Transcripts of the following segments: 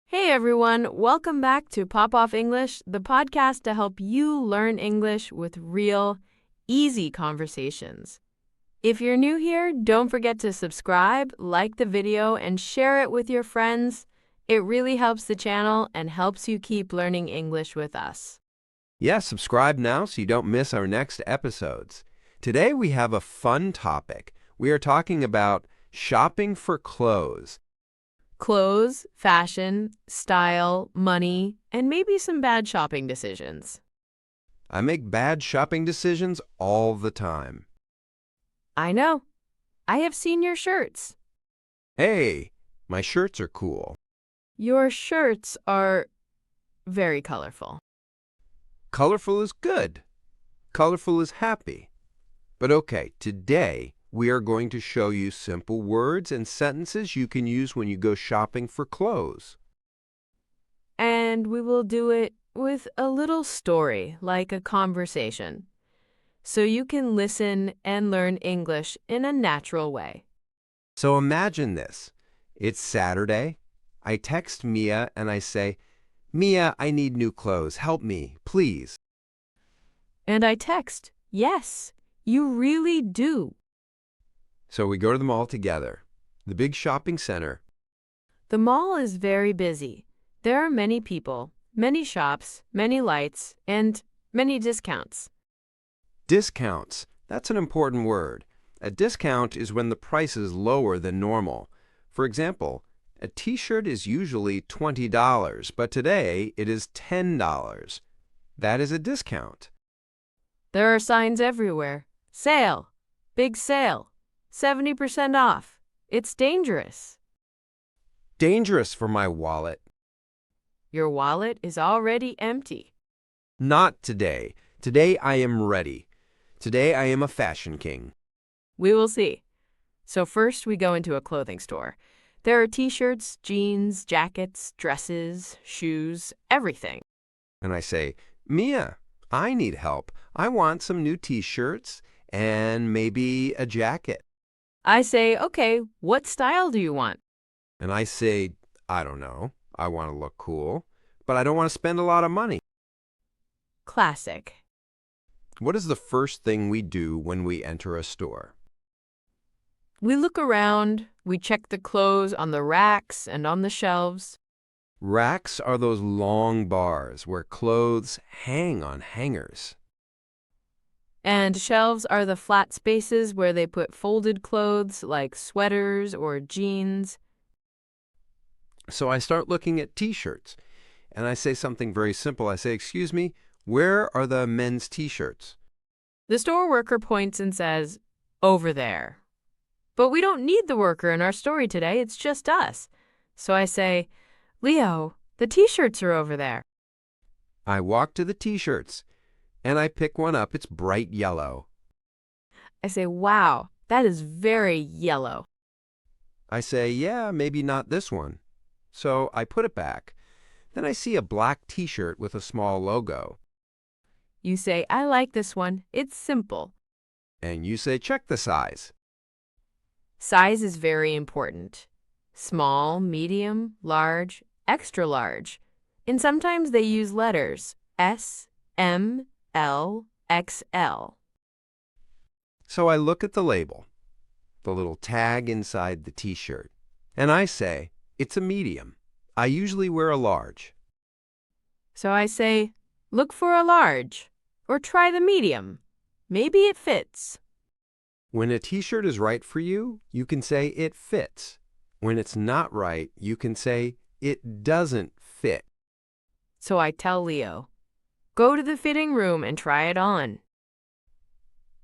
Hey everyone, welcome back to Pop Off English, the podcast to help you learn English with real, easy conversations. If you're new here, don't forget to subscribe, like the video, and share it with your friends. It really helps the channel and helps you keep learning English with us. Yeah, subscribe now so you don't miss our next episodes. Today we have a fun topic. We are talking about shopping for clothes. Clothes, fashion, style, money, and maybe some bad shopping decisions. I make bad shopping decisions all the time. I know. I have seen your shirts. Hey, my shirts are cool. Your shirts are very colorful. Colorful is good. Colorful is happy. But okay, today we are going to show you simple words and sentences you can use when you go shopping for clothes. And we will do it with a little story, like a conversation, so you can listen and learn English in a natural way. So imagine this. It's Saturday. I text Mia and I say, Mia, I need new clothes. Help me, please. And I text, yes, you really do. So we go to the mall together, the big shopping center. The mall is very busy. There are many people, many shops, many lights, and many discounts. Discounts, that's an important word. A discount is when the price is lower than normal. For example, a t-shirt is usually $20, but today it is $10. That is a discount. There are signs everywhere. Sale, big sale, 70% off. It's dangerous. Dangerous for my wallet. Your wallet is already empty. Not today. Today I am ready. Today I am a fashion king. We will see. So first we go into a clothing store. There are t-shirts, jeans, jackets, dresses, shoes, everything. And I say, Mia, I need help. I want some new t-shirts and maybe a jacket. I say, okay, what style do you want? And I say, I don't know. I want to look cool, but I don't want to spend a lot of money. Classic. What is the first thing we do when we enter a store? We look around, we check the clothes on the racks and on the shelves. Racks are those long bars where clothes hang on hangers. And shelves are the flat spaces where they put folded clothes like sweaters or jeans. So I start looking at t-shirts, and I say something very simple. I say, excuse me, where are the men's t-shirts? The store worker points and says, over there. But we don't need the worker in our story today, it's just us. So I say, Leo, the t-shirts are over there. I walk to the t-shirts, and I pick one up. It's bright yellow. I say, wow, that is very yellow. I say, yeah, maybe not this one. So I put it back. Then I see a black t-shirt with a small logo. You say, I like this one. It's simple. And you say, check the size. Size is very important. Small, medium, large, extra large. And sometimes they use letters S, M, L, XL. So I look at the label, the little tag inside the t-shirt, and I say, it's a medium. I usually wear a large. So I say, look for a large, or try the medium. Maybe it fits. When a t-shirt is right for you, you can say it fits. When it's not right, you can say it doesn't fit. So I tell Leo, go to the fitting room and try it on.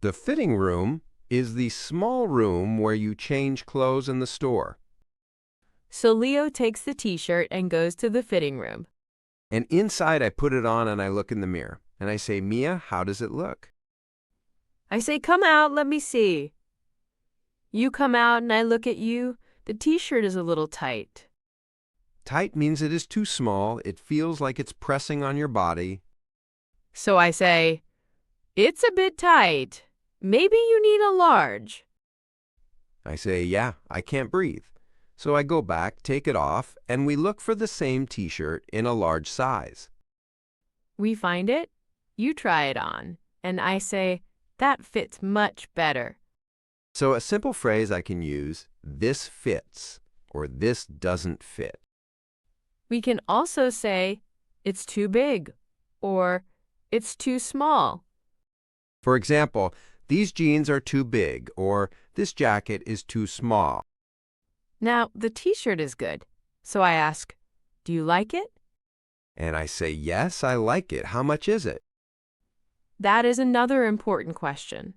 The fitting room is the small room where you change clothes in the store. So Leo takes the t-shirt and goes to the fitting room. And inside I put it on and I look in the mirror. And I say, Mia, how does it look? I say, come out, let me see. You come out and I look at you. The t-shirt is a little tight. Tight means it is too small. It feels like it's pressing on your body. So I say, it's a bit tight. Maybe you need a large. I say, yeah, I can't breathe. So I go back, take it off, and we look for the same t-shirt in a large size. We find it, you try it on, and I say, that fits much better. So a simple phrase I can use, this fits, or this doesn't fit. We can also say, it's too big, or it's too small. For example, these jeans are too big, or this jacket is too small. Now, the t-shirt is good, so I ask, do you like it? And I say, yes, I like it. How much is it? That is another important question.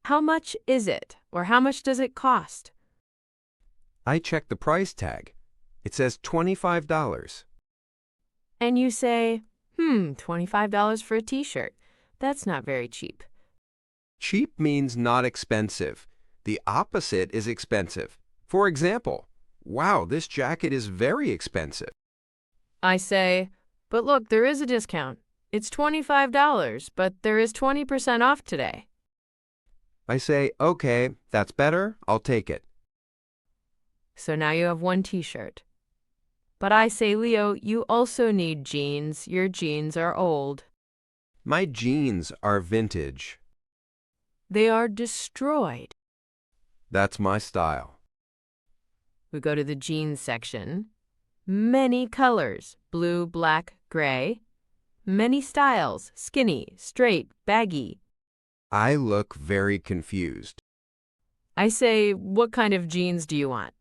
How much is it, or how much does it cost? I check the price tag. It says $25. And you say, $25 for a t-shirt. That's not very cheap. Cheap means not expensive. The opposite is expensive. For example, wow, this jacket is very expensive. I say, but look, there is a discount. It's $25, but there is 20% off today. I say, okay, that's better. I'll take it. So now you have one t-shirt. But I say, Leo, you also need jeans. Your jeans are old. My jeans are vintage. They are destroyed. That's my style. We go to the jeans section. Many colors, blue, black, gray. Many styles, skinny, straight, baggy. I look very confused. I say, what kind of jeans do you want?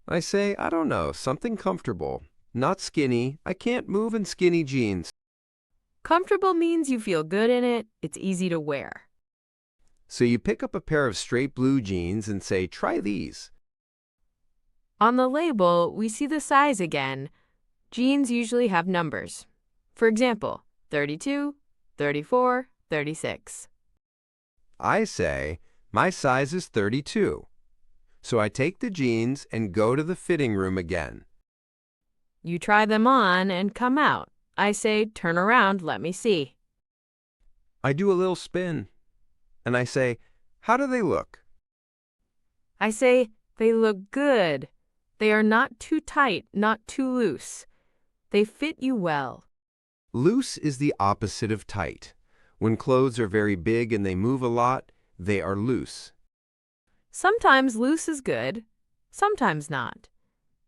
I say, I don't know, something comfortable. Not skinny. I can't move in skinny jeans. Comfortable means you feel good in it. It's easy to wear. So you pick up a pair of straight blue jeans and say, try these. On the label, we see the size again. Jeans usually have numbers. For example, 32, 34, 36. I say, my size is 32. So I take the jeans and go to the fitting room again. You try them on and come out. I say, turn around, let me see. I do a little spin. And I say, how do they look? I say, they look good. They are not too tight, not too loose. They fit you well. Loose is the opposite of tight. When clothes are very big and they move a lot, they are loose. Sometimes loose is good, sometimes not.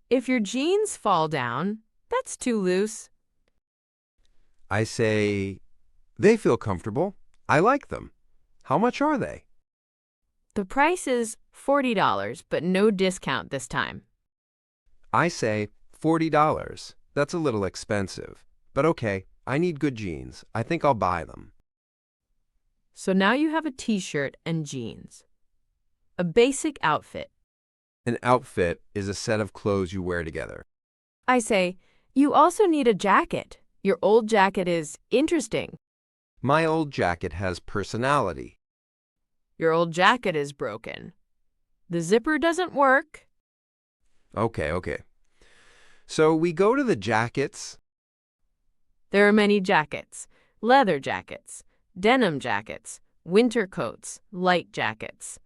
If your jeans fall down, that's too loose. I say, they feel comfortable. I like them. How much are they? The price is $40, but no discount this time. I say, $40. That's a little expensive. But okay, I need good jeans. I think I'll buy them. So now you have a t-shirt and jeans. A basic outfit. An outfit is a set of clothes you wear together. I say, you also need a jacket. Your old jacket is interesting. My old jacket has personality. Your old jacket is broken. The zipper doesn't work. Okay. So we go to the jackets. There are many jackets. Leather jackets, denim jackets, winter coats, light jackets.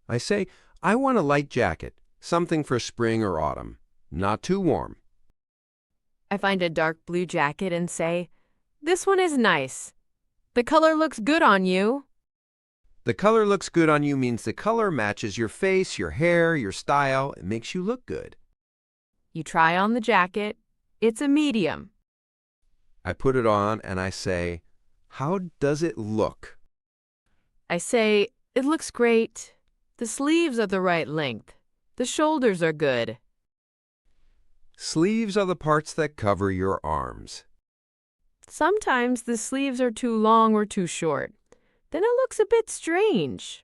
I say, I want a light jacket, something for spring or autumn, not too warm. I find a dark blue jacket and say, this one is nice. The color looks good on you. The color looks good on you means the color matches your face, your hair, your style. It makes you look good. You try on the jacket. It's a medium. I put it on and I say, how does it look? I say, it looks great. The sleeves are the right length. The shoulders are good. Sleeves are the parts that cover your arms. Sometimes the sleeves are too long or too short. Then it looks a bit strange.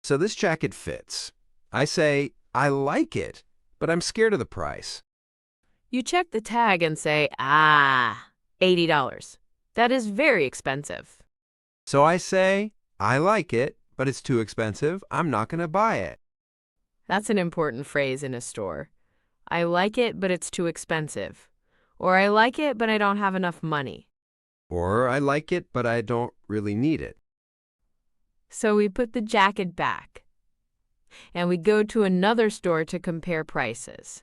So this jacket fits. I say, I like it, but I'm scared of the price. You check the tag and say, $80. That is very expensive. So I say, I like it, but it's too expensive. I'm not going to buy it. That's an important phrase in a store. I like it, but it's too expensive. Or I like it, but I don't have enough money. Or I like it, but I don't really need it. So we put the jacket back. and we go to another store to compare prices.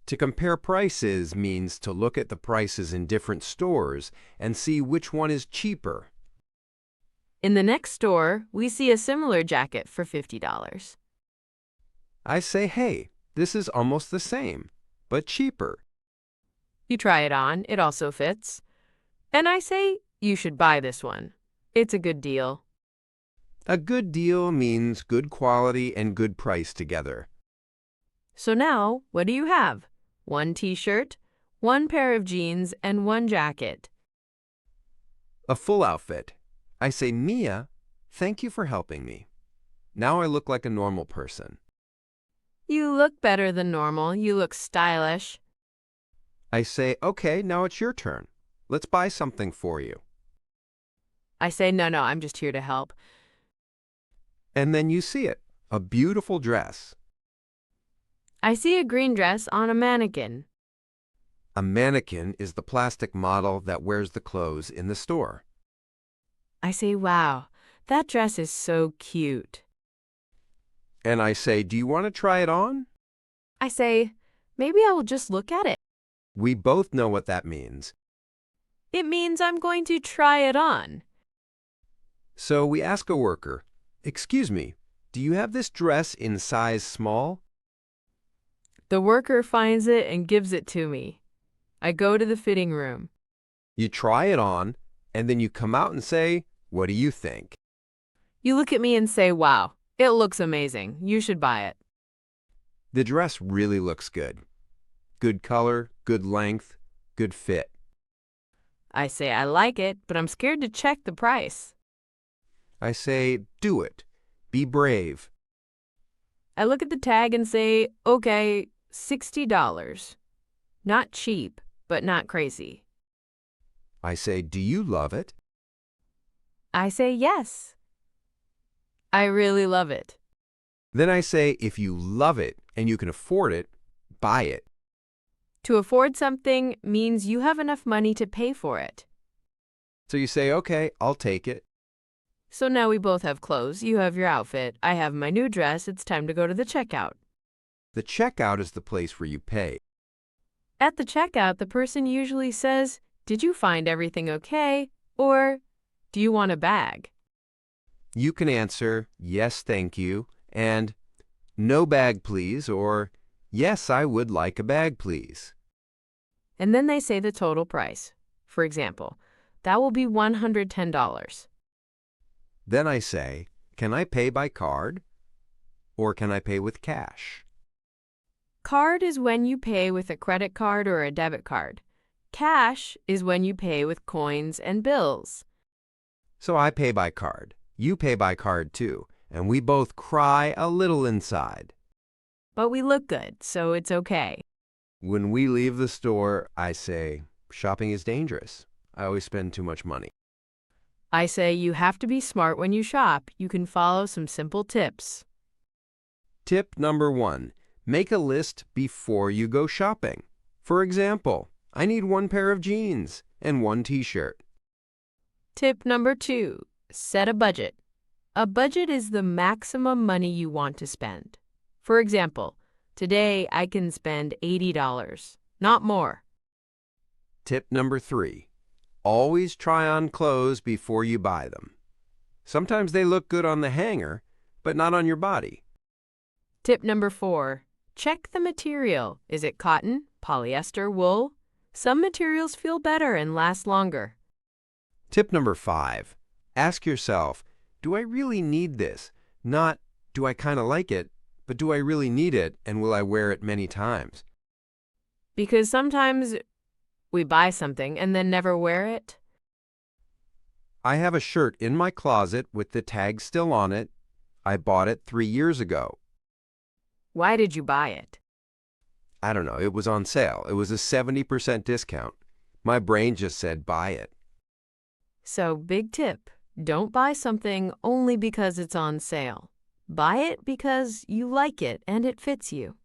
To compare prices means to look at the prices in different stores and see which one is cheaper. In the next store, we see a similar jacket for $50. I say, hey, this is almost the same, but cheaper. You try it on, it also fits. And I say, you should buy this one. It's a good deal. A good deal means good quality and good price together. So now, what do you have? One t-shirt, one pair of jeans, and one jacket. A full outfit. I say, Mia, thank you for helping me. Now I look like a normal person. You look better than normal. You look stylish. I say, okay, now it's your turn. Let's buy something for you. I say, no, I'm just here to help. And then you see it, a beautiful dress. I see a green dress on a mannequin. A mannequin is the plastic model that wears the clothes in the store. I say, wow, that dress is so cute. And I say, do you want to try it on? I say, maybe I will just look at it. We both know what that means. It means I'm going to try it on. So we ask a worker, excuse me, do you have this dress in size small? The worker finds it and gives it to me. I go to the fitting room. You try it on, and then you come out and say, what do you think? You look at me and say, wow, it looks amazing. You should buy it. The dress really looks good. Good color, good length, good fit. I say I like it, but I'm scared to check the price. I say, do it. Be brave. I look at the tag and say, okay, $60. Not cheap, but not crazy. I say, do you love it? I say yes. I really love it. Then I say, if you love it and you can afford it, buy it. To afford something means you have enough money to pay for it. So you say, okay, I'll take it. So now we both have clothes. You have your outfit. I have my new dress. It's time to go to the checkout. The checkout is the place where you pay. At the checkout, the person usually says, did you find everything okay? Or, do you want a bag? You can answer, yes, thank you, and no bag, please, or yes, I would like a bag, please. And then they say the total price. For example, that will be $110. Then I say, can I pay by card? Or can I pay with cash? Card is when you pay with a credit card or a debit card. Cash is when you pay with coins and bills. So I pay by card. You pay by card too, and we both cry a little inside. But we look good, so it's okay. When we leave the store, I say, shopping is dangerous. I always spend too much money. I say you have to be smart when you shop. You can follow some simple tips. Tip number 1, make a list before you go shopping. For example, I need 1 pair of jeans and 1 t-shirt. Tip number 2, set a budget. A budget is the maximum money you want to spend. For example, today I can spend $80, not more. Tip number 3, always try on clothes before you buy them. Sometimes they look good on the hanger, but not on your body. Tip number 4, check the material. Is it cotton, polyester, wool? Some materials feel better and last longer. Tip number 5, ask yourself, do I really need this? Not, do I kind of like it, but do I really need it and will I wear it many times? Because sometimes we buy something and then never wear it. I have a shirt in my closet with the tag still on it. I bought it 3 years ago. Why did you buy it? I don't know, it was on sale. It was a 70% discount. My brain just said buy it. So, big tip, don't buy something only because it's on sale. Buy it because you like it and it fits you.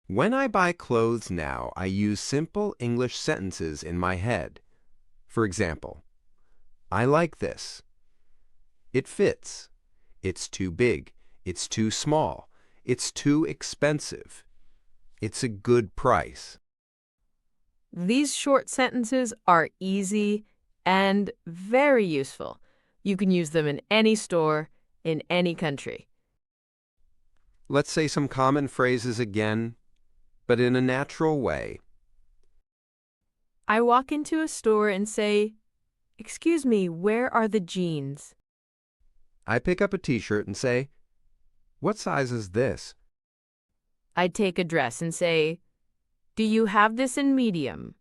When I buy clothes now, I use simple English sentences in my head. For example, I like this. It fits. It's too big. It's too small. It's too expensive. It's a good price. These short sentences are easy and very useful. You can use them in any store, in any country. Let's say some common phrases again, but in a natural way. I walk into a store and say, "Excuse me, where are the jeans?" I pick up a t-shirt and say, "What size is this?" I take a dress and say, "Do you have this in medium?"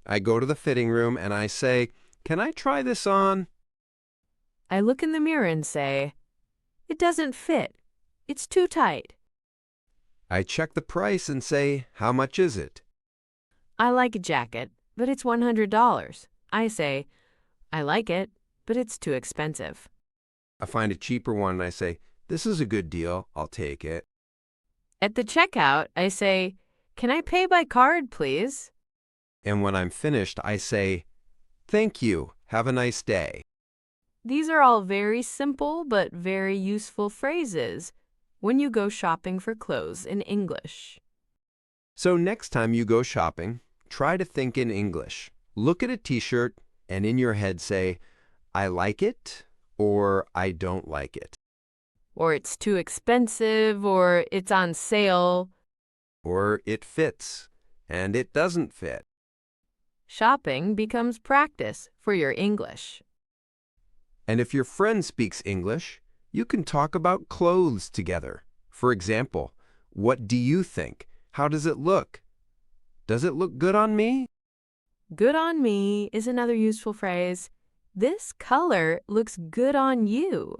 I go to the fitting room and I say, "Can I try this on?" I look in the mirror and say, "It doesn't fit. It's too tight." I check the price and say, "How much is it?" I like a jacket, but it's $100. I say, "I like it, but it's too expensive." I find a cheaper one and I say, "This is a good deal. I'll take it." At the checkout, I say, "Can I pay by card, please?" And when I'm finished, I say, "Thank you. Have a nice day." These are all very simple but very useful phrases when you go shopping for clothes in English. So next time you go shopping, try to think in English. Look at a t-shirt and in your head say, "I like it," or "I don't like it." Or it's too expensive, or it's on sale. Or "It fits," and "It doesn't fit." Shopping becomes practice for your English. And if your friend speaks English, you can talk about clothes together. For example, "What do you think? How does it look? Does it look good on me?" Good on me is another useful phrase. This color looks good on you.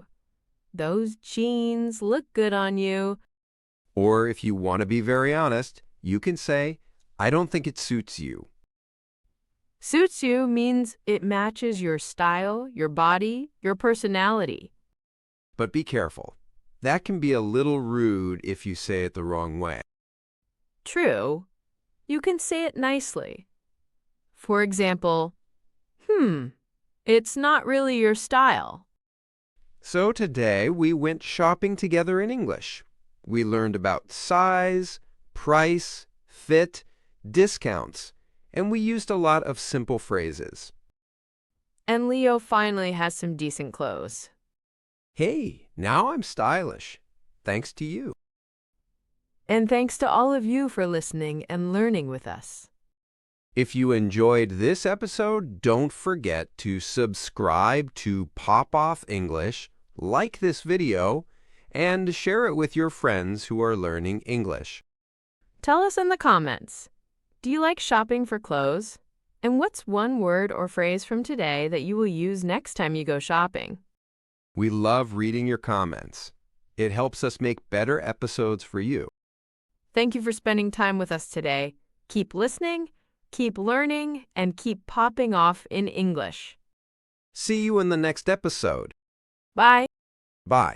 Those jeans look good on you. Or if you want to be very honest, you can say, "I don't think it suits you." Suits you means it matches your style, your body, your personality. But be careful. That can be a little rude if you say it the wrong way. True, you can say it nicely. For example, it's not really your style. So today we went shopping together in English. We learned about size, price, fit, discounts, and we used a lot of simple phrases. And Leo finally has some decent clothes. Hey, now I'm stylish. Thanks to you. And thanks to all of you for listening and learning with us. If you enjoyed this episode, don't forget to subscribe to Pop Off English, like this video, and share it with your friends who are learning English. Tell us in the comments, do you like shopping for clothes? And what's one word or phrase from today that you will use next time you go shopping? We love reading your comments. It helps us make better episodes for you. Thank you for spending time with us today. Keep listening, keep learning, and keep popping off in English. See you in the next episode. Bye. Bye.